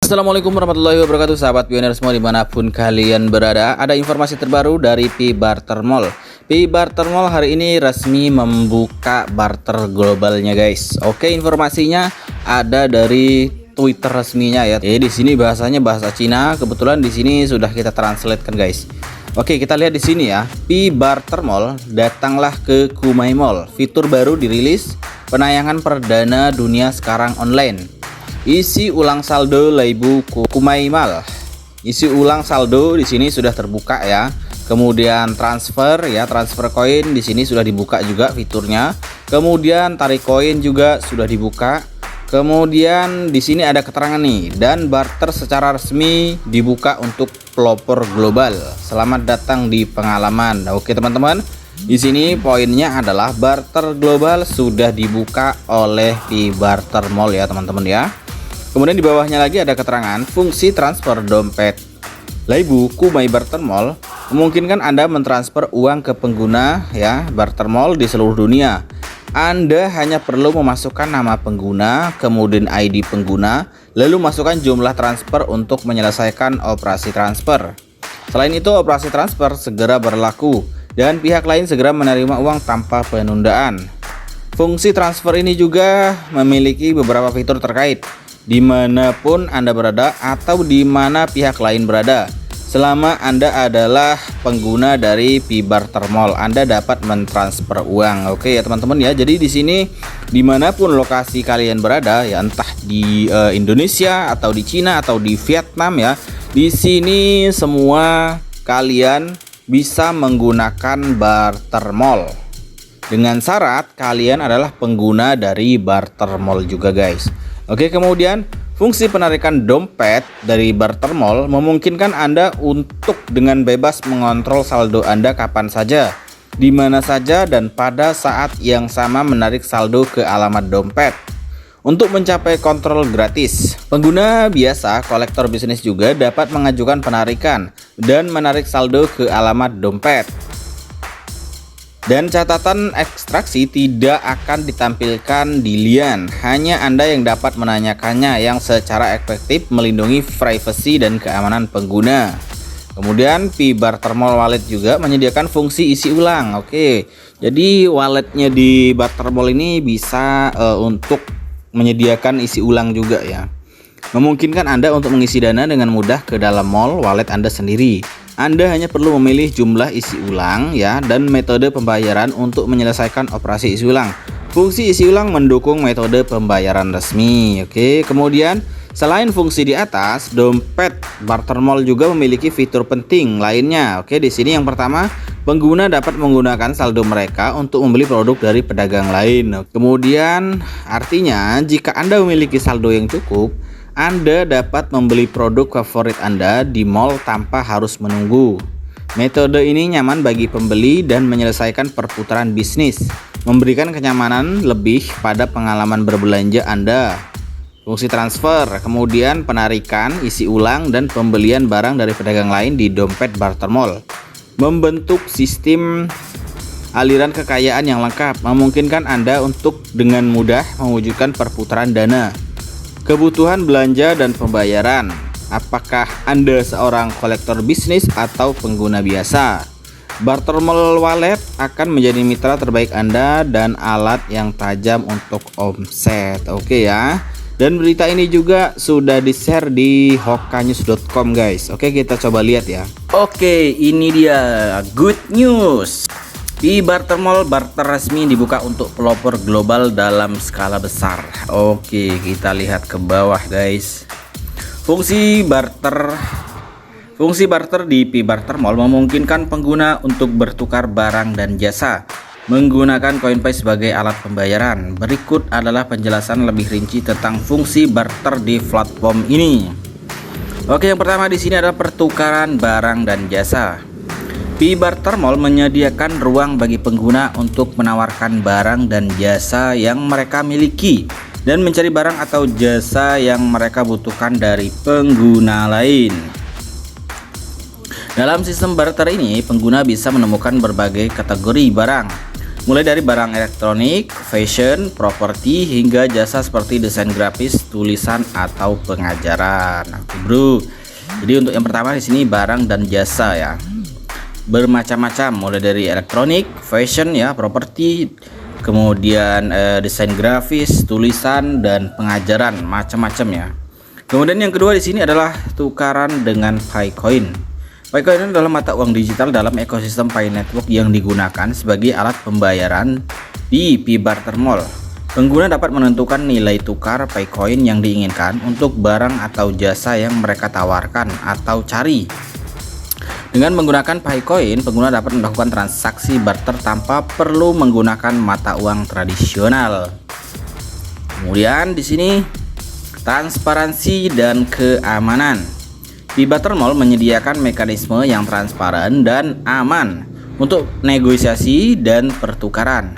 Assalamualaikum warahmatullahi wabarakatuh, sahabat pioner semua dimanapun kalian berada. Ada informasi terbaru dari P-Barter Mall. P-Barter Mall hari ini resmi membuka barter globalnya, guys. Oke, informasinya ada dari Twitter resminya ya. Di sini bahasanya bahasa Cina. Kebetulan di sini sudah kita translate kan, guys. Oke, kita lihat di sini ya. P-Barter Mall datanglah ke Kumai Mall. Fitur baru dirilis, penayangan perdana dunia sekarang online. Isi ulang saldo Laibu Kumai Mall. Isi ulang saldo di sini sudah terbuka ya. Kemudian transfer ya, transfer koin di sini sudah dibuka juga fiturnya. Kemudian tarik koin juga sudah dibuka. Kemudian di sini ada keterangan nih, dan barter secara resmi dibuka untuk pelopor global. Selamat datang di pengalaman. Oke teman-teman, di sini poinnya adalah barter global sudah dibuka oleh P-Barter Mall ya teman-teman ya. Kemudian di bawahnya lagi ada keterangan fungsi transfer dompet Laibu Kumai Barter Mall memungkinkan Anda mentransfer uang ke pengguna ya Barter Mall di seluruh dunia. Anda hanya perlu memasukkan nama pengguna, kemudian ID pengguna, lalu masukkan jumlah transfer untuk menyelesaikan operasi transfer. Selain itu, operasi transfer segera berlaku dan pihak lain segera menerima uang tanpa penundaan. Fungsi transfer ini juga memiliki beberapa fitur terkait dimanapun Anda berada atau di mana pihak lain berada. Selama Anda adalah pengguna dari P-Barter Mall, Anda dapat mentransfer uang. Oke ya teman-teman ya. Jadi di sini dimanapun lokasi kalian berada ya, entah di Indonesia atau di Cina atau di Vietnam ya, di sini semua kalian bisa menggunakan Barter Mall. Dengan syarat kalian adalah pengguna dari Barter Mall juga, guys. Oke, kemudian fungsi penarikan dompet dari Barter Mall memungkinkan Anda untuk dengan bebas mengontrol saldo Anda kapan saja, di mana saja, dan pada saat yang sama menarik saldo ke alamat dompet. Untuk mencapai kontrol gratis, pengguna biasa, kolektor bisnis juga dapat mengajukan penarikan dan menarik saldo ke alamat dompet. Dan catatan ekstraksi tidak akan ditampilkan di Lian, hanya Anda yang dapat menanyakannya, yang secara efektif melindungi privasi dan keamanan pengguna. Kemudian P-Barter Mall Wallet juga menyediakan fungsi isi ulang. Oke, jadi walletnya di Barter Mall ini bisa untuk menyediakan isi ulang juga ya. Memungkinkan Anda untuk mengisi dana dengan mudah ke dalam mall wallet Anda sendiri. Anda hanya perlu memilih jumlah isi ulang ya dan metode pembayaran untuk menyelesaikan operasi isi ulang. Fungsi isi ulang mendukung metode pembayaran resmi. Oke, kemudian selain fungsi di atas, dompet Barter Mall juga memiliki fitur penting lainnya. Oke, di sini yang pertama, pengguna dapat menggunakan saldo mereka untuk membeli produk dari pedagang lain. Kemudian artinya jika Anda memiliki saldo yang cukup, Anda dapat membeli produk favorit Anda di mall tanpa harus menunggu. Metode ini nyaman bagi pembeli dan menyelesaikan perputaran bisnis, memberikan kenyamanan lebih pada pengalaman berbelanja Anda. Fungsi transfer, kemudian penarikan, isi ulang, dan pembelian barang dari pedagang lain di dompet Barter Mall membentuk sistem aliran kekayaan yang lengkap, memungkinkan Anda untuk dengan mudah mewujudkan perputaran dana, kebutuhan belanja, dan pembayaran. Apakah Anda seorang kolektor bisnis atau pengguna biasa? Barter Mall Wallet akan menjadi mitra terbaik Anda dan alat yang tajam untuk omset. Oke ya. Dan berita ini juga sudah di-share di hokanews.com, guys. Oke, kita coba lihat ya. Oke, ini dia good news. P-Barter Mall barter resmi dibuka untuk pelopor global dalam skala besar. Oke, kita lihat ke bawah, guys. Fungsi barter di P-Barter Mall memungkinkan pengguna untuk bertukar barang dan jasa menggunakan Coinpay sebagai alat pembayaran. Berikut adalah penjelasan lebih rinci tentang fungsi barter di platform ini. Oke, yang pertama di sini adalah pertukaran barang dan jasa. P-Barter Mall menyediakan ruang bagi pengguna untuk menawarkan barang dan jasa yang mereka miliki dan mencari barang atau jasa yang mereka butuhkan dari pengguna lain. Dalam sistem barter ini, pengguna bisa menemukan berbagai kategori barang mulai dari barang elektronik, fashion, properti, hingga jasa seperti desain grafis, tulisan, atau pengajaran. Nah, bro. Jadi untuk yang pertama di sini barang dan jasa ya. Bermacam-macam, mulai dari elektronik, fashion ya, properti, kemudian desain grafis, tulisan, dan pengajaran, macam-macam ya. Kemudian yang kedua di sini adalah tukaran dengan Picoin. Picoin adalah mata uang digital dalam ekosistem Pi Network yang digunakan sebagai alat pembayaran di Pi Barter Mall. Pengguna dapat menentukan nilai tukar Picoin yang diinginkan untuk barang atau jasa yang mereka tawarkan atau cari. Dengan menggunakan Picoin, pengguna dapat melakukan transaksi barter tanpa perlu menggunakan mata uang tradisional. Kemudian di sini transparansi dan keamanan. Pi Barter Mall menyediakan mekanisme yang transparan dan aman untuk negosiasi dan pertukaran.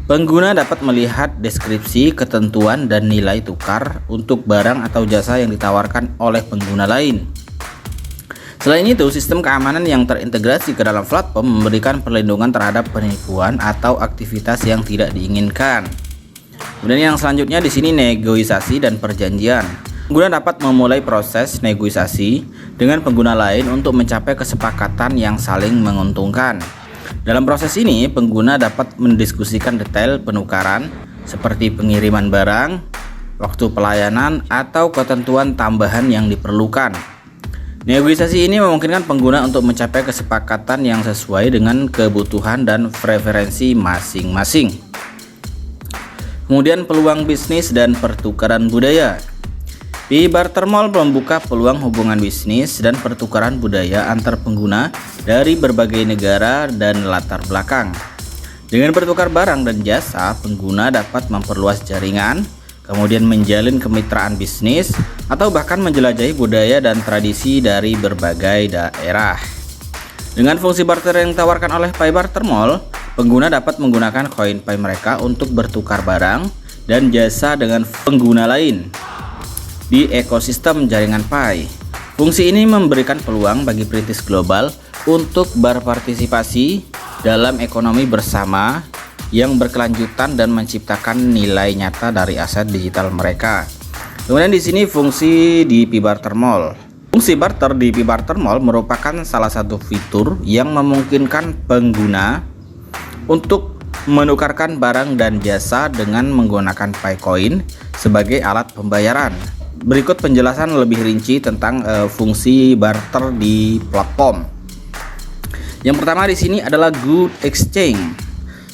Pengguna dapat melihat deskripsi, ketentuan, dan nilai tukar untuk barang atau jasa yang ditawarkan oleh pengguna lain. Selain itu, sistem keamanan yang terintegrasi ke dalam platform memberikan perlindungan terhadap penipuan atau aktivitas yang tidak diinginkan. Kemudian yang selanjutnya di sini negosiasi dan perjanjian. Pengguna dapat memulai proses negosiasi dengan pengguna lain untuk mencapai kesepakatan yang saling menguntungkan. Dalam proses ini, pengguna dapat mendiskusikan detail penukaran seperti pengiriman barang, waktu pelayanan, atau ketentuan tambahan yang diperlukan. Negosiasi ini memungkinkan pengguna untuk mencapai kesepakatan yang sesuai dengan kebutuhan dan preferensi masing-masing. Kemudian peluang bisnis dan pertukaran budaya. Pi Barter Mall membuka peluang hubungan bisnis dan pertukaran budaya antar pengguna dari berbagai negara dan latar belakang. Dengan bertukar barang dan jasa, pengguna dapat memperluas jaringan, kemudian menjalin kemitraan bisnis, atau bahkan menjelajahi budaya dan tradisi dari berbagai daerah. Dengan fungsi barter yang ditawarkan oleh Pi Barter Mall, pengguna dapat menggunakan koin Pi mereka untuk bertukar barang dan jasa dengan pengguna lain di ekosistem jaringan Pi. Fungsi ini memberikan peluang bagi perintis global untuk berpartisipasi dalam ekonomi bersama yang berkelanjutan dan menciptakan nilai nyata dari aset digital mereka. Kemudian di sini fungsi di Pi Barter Mall. Fungsi barter di Pi Barter Mall merupakan salah satu fitur yang memungkinkan pengguna untuk menukarkan barang dan jasa dengan menggunakan Picoin sebagai alat pembayaran. Berikut penjelasan lebih rinci tentang fungsi barter di platform. Yang pertama di sini adalah good exchange.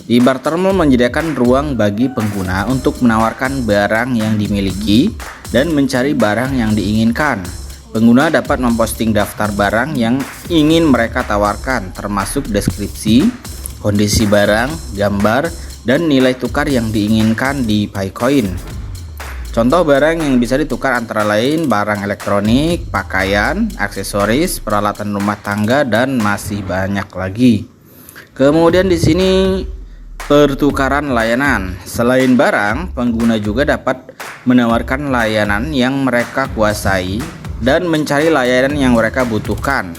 Di Barter Mall menyediakan ruang bagi pengguna untuk menawarkan barang yang dimiliki dan mencari barang yang diinginkan. Pengguna dapat memposting daftar barang yang ingin mereka tawarkan, termasuk deskripsi, kondisi barang, gambar, dan nilai tukar yang diinginkan di Picoin. Contoh barang yang bisa ditukar antara lain barang elektronik, pakaian, aksesoris, peralatan rumah tangga, dan masih banyak lagi. Kemudian di sini pertukaran layanan. Selain barang, pengguna juga dapat menawarkan layanan yang mereka kuasai dan mencari layanan yang mereka butuhkan.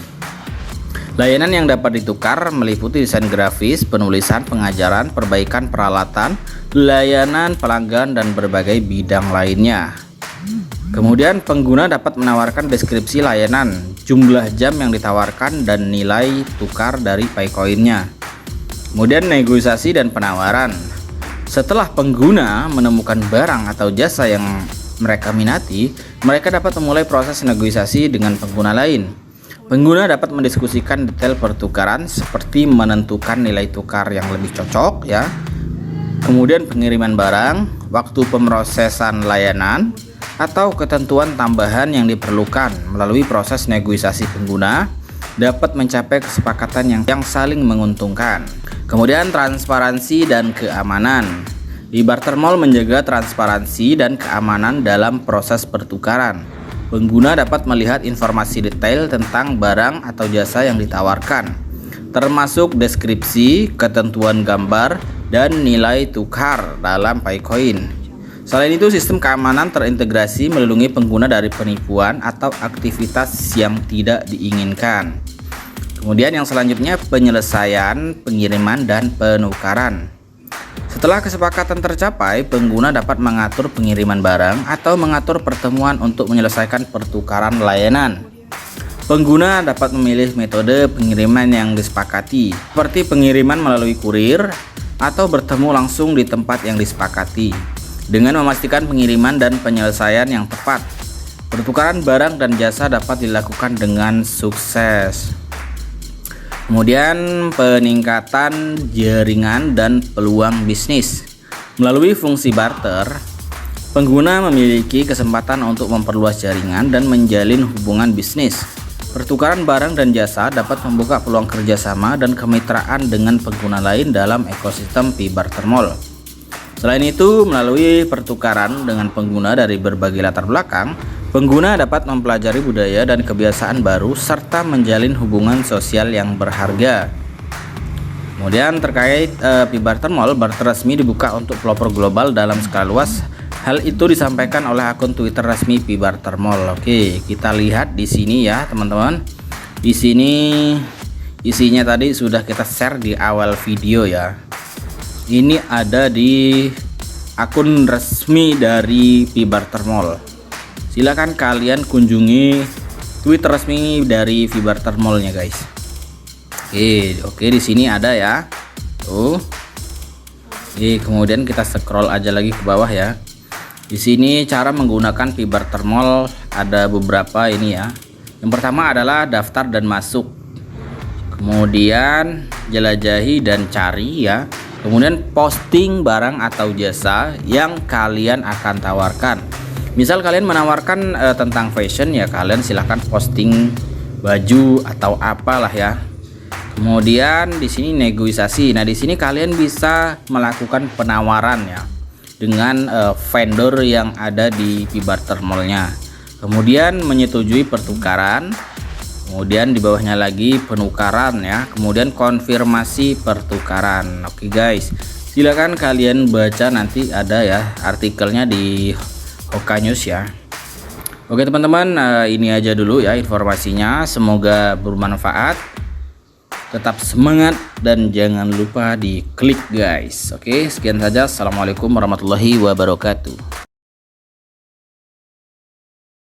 Layanan yang dapat ditukar meliputi desain grafis, penulisan, pengajaran, perbaikan peralatan, layanan pelanggan, dan berbagai bidang lainnya. Kemudian pengguna dapat menawarkan deskripsi layanan, jumlah jam yang ditawarkan, dan nilai tukar dari Picoin-nya. Kemudian negosiasi dan penawaran. Setelah pengguna menemukan barang atau jasa yang mereka minati, mereka dapat memulai proses negosiasi dengan pengguna lain. Pengguna dapat mendiskusikan detail pertukaran seperti menentukan nilai tukar yang lebih cocok ya. Kemudian pengiriman barang, waktu pemrosesan layanan, atau ketentuan tambahan yang diperlukan. Melalui proses negosiasi, pengguna dapat mencapai kesepakatan yang saling menguntungkan. Kemudian transparansi dan keamanan. Di Barter Mall menjaga transparansi dan keamanan dalam proses pertukaran. Pengguna dapat melihat informasi detail tentang barang atau jasa yang ditawarkan, termasuk deskripsi, ketentuan gambar, dan nilai tukar dalam Picoin. Selain itu, sistem keamanan terintegrasi melindungi pengguna dari penipuan atau aktivitas yang tidak diinginkan. Kemudian yang selanjutnya penyelesaian, pengiriman, dan penukaran. Setelah kesepakatan tercapai, pengguna dapat mengatur pengiriman barang atau mengatur pertemuan untuk menyelesaikan pertukaran layanan. Pengguna dapat memilih metode pengiriman yang disepakati, seperti pengiriman melalui kurir atau bertemu langsung di tempat yang disepakati, dengan memastikan pengiriman dan penyelesaian yang tepat. Pertukaran barang dan jasa dapat dilakukan dengan sukses. Kemudian peningkatan jaringan dan peluang bisnis. Melalui fungsi barter, pengguna memiliki kesempatan untuk memperluas jaringan dan menjalin hubungan bisnis. Pertukaran barang dan jasa dapat membuka peluang kerjasama dan kemitraan dengan pengguna lain dalam ekosistem P-Barter Mall. Selain itu, melalui pertukaran dengan pengguna dari berbagai latar belakang, pengguna dapat mempelajari budaya dan kebiasaan baru serta menjalin hubungan sosial yang berharga. Kemudian terkait P-Barter Mall, barter resmi dibuka untuk pelopor global dalam skala luas. Hal itu disampaikan oleh akun Twitter resmi P-Barter Mall. Oke, kita lihat di sini ya, teman-teman. Di sini isinya tadi sudah kita share di awal video ya. Ini ada di akun resmi dari P-Barter Mall. Silakan kalian kunjungi Twitter resmi dari P-Barter Mall-nya, guys. Oke, di sini ada ya. Tuh. Kemudian kita scroll aja lagi ke bawah ya. Di sini cara menggunakan P-Barter Mall ada beberapa ini ya. Yang pertama adalah daftar dan masuk. Kemudian jelajahi dan cari ya. Kemudian posting barang atau jasa yang kalian akan tawarkan. Misal kalian menawarkan tentang fashion ya, kalian silahkan posting baju atau apalah ya. Kemudian di sini negosiasi. Nah, di sini kalian bisa melakukan penawaran ya dengan vendor yang ada di P-Barter Mall-nya. Kemudian menyetujui pertukaran. Kemudian di bawahnya lagi penukaran ya. Kemudian konfirmasi pertukaran. Oke guys, silakan kalian baca, nanti ada ya artikelnya di Hoka News ya. Oke teman-teman, ini aja dulu ya informasinya. Semoga bermanfaat. Tetap semangat dan jangan lupa di klik guys. Oke, sekian saja. Assalamualaikum warahmatullahi wabarakatuh.